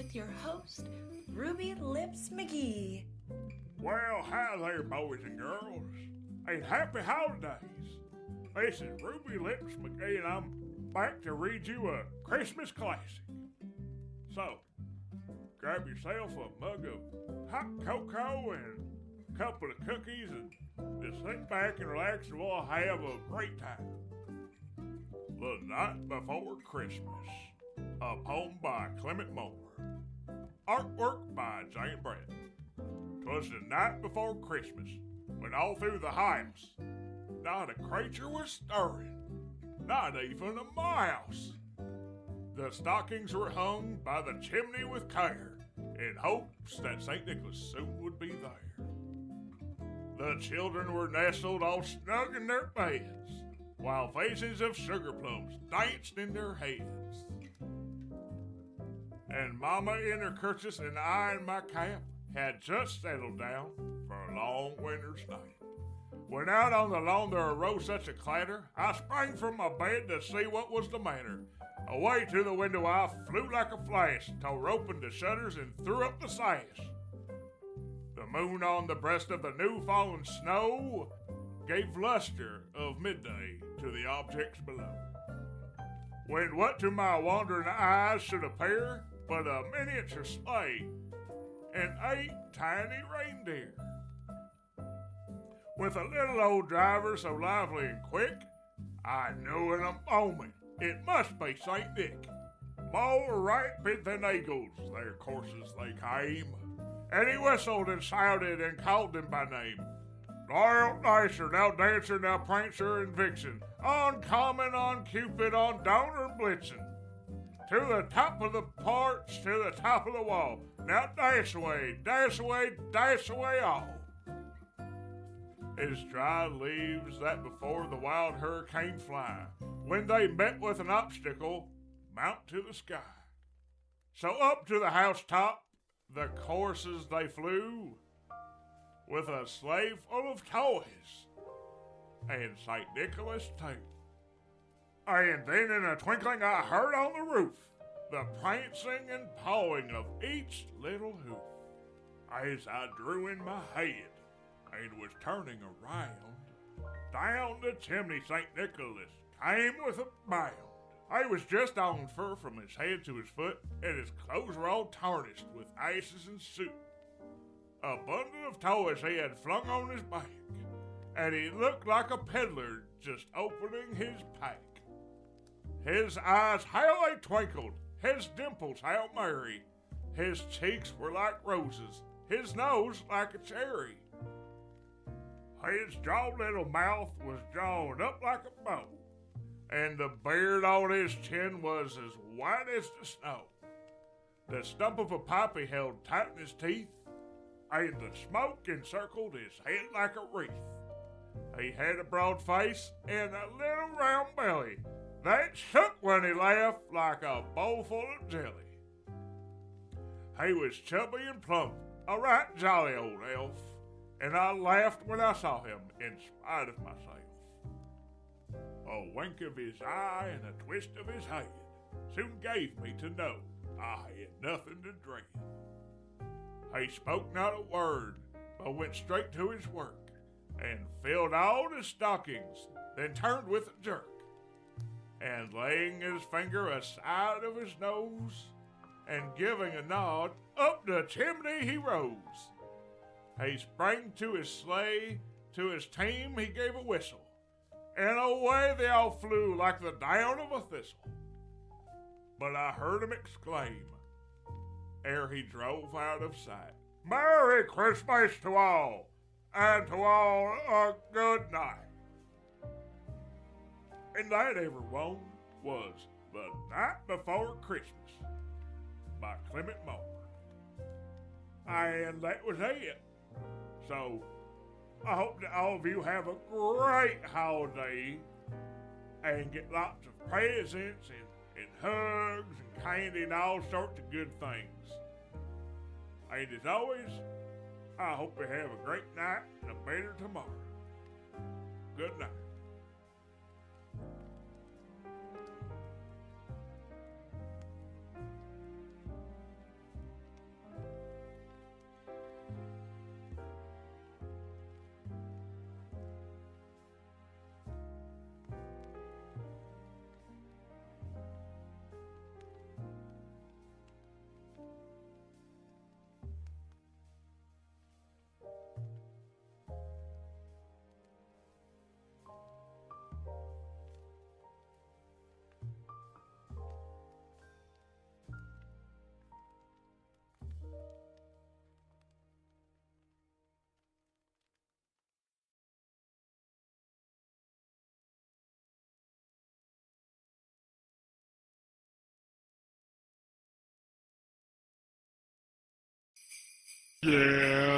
with your host, Ruby Lips McGhee. Well, hi there, boys and girls, and happy holidays. This is Ruby Lips McGhee, and I'm back to read you a Christmas classic. So, grab yourself a mug of hot cocoa and a couple of cookies, and just sit back and relax, and we'll have a great time. The Night Before Christmas, a poem by Clement. Artwork by Jane Brett. 'Twas the night before Christmas, when all through the house not a creature was stirring, not even a mouse. The stockings were hung by the chimney with care, in hopes that St. Nicholas soon would be there. The children were nestled all snug in their beds, while faces of sugar plums danced in their heads. And Mama in her kerchief and I in my cap had just settled down for a long winter's night. When out on the lawn there arose such a clatter, I sprang from my bed to see what was the matter. Away to the window I flew like a flash, tore open the shutters and threw up the sash. The moon on the breast of the new fallen snow gave luster of midday to the objects below. When what to my wandering eyes should appear but a miniature sleigh and 8 tiny reindeer, with a little old driver so lively and quick, I knew in a moment it must be St. Nick. More rapid than eagles, their courses they came, and he whistled and shouted and called them by name. Now Dasher, now Dancer, now Prancer and Vixen, on Comet, on Cupid, on Donner and Blitzen, to the top of the porch, to the top of the wall. Now dash away, dash away, dash away all. As dry leaves that before the wild hurricane fly, when they met with an obstacle, mount to the sky. So up to the housetop the coursers they flew, with a sleigh full of toys, and St. Nicholas too. And then in a twinkling I heard on the roof the prancing and pawing of each little hoof. As I drew in my head and was turning around, down the chimney St. Nicholas came with a bound. He was just on fur from his head to his foot, and his clothes were all tarnished with ashes and soot. A bundle of toys he had flung on his back, and he looked like a peddler just opening his pack. His eyes, how they twinkled, his dimples, how merry. His cheeks were like roses, his nose like a cherry. His jaw little mouth was drawn up like a bow, and the beard on his chin was as white as the snow. The stump of a pipe he held tight in his teeth, and the smoke encircled his head like a wreath. He had a broad face and a little round belly that shook when he laughed like a bowl full of jelly. He was chubby and plump, a right jolly old elf, and I laughed when I saw him in spite of myself. A wink of his eye and a twist of his head soon gave me to know I had nothing to dread. He spoke not a word, but went straight to his work, and filled all the stockings, then turned with a jerk, and laying his finger aside of his nose, and giving a nod, up the chimney he rose. He sprang to his sleigh, to his team he gave a whistle, and away they all flew like the down of a thistle. But I heard him exclaim, ere he drove out of sight, Merry Christmas to all, and to all a good night. And that, everyone, was The Night Before Christmas by Clement. And that was it. So, I hope that all of you have a great holiday and get lots of presents and hugs and candy and all sorts of good things. And as always, I hope you have a great night and a better tomorrow. Good night. Yeah.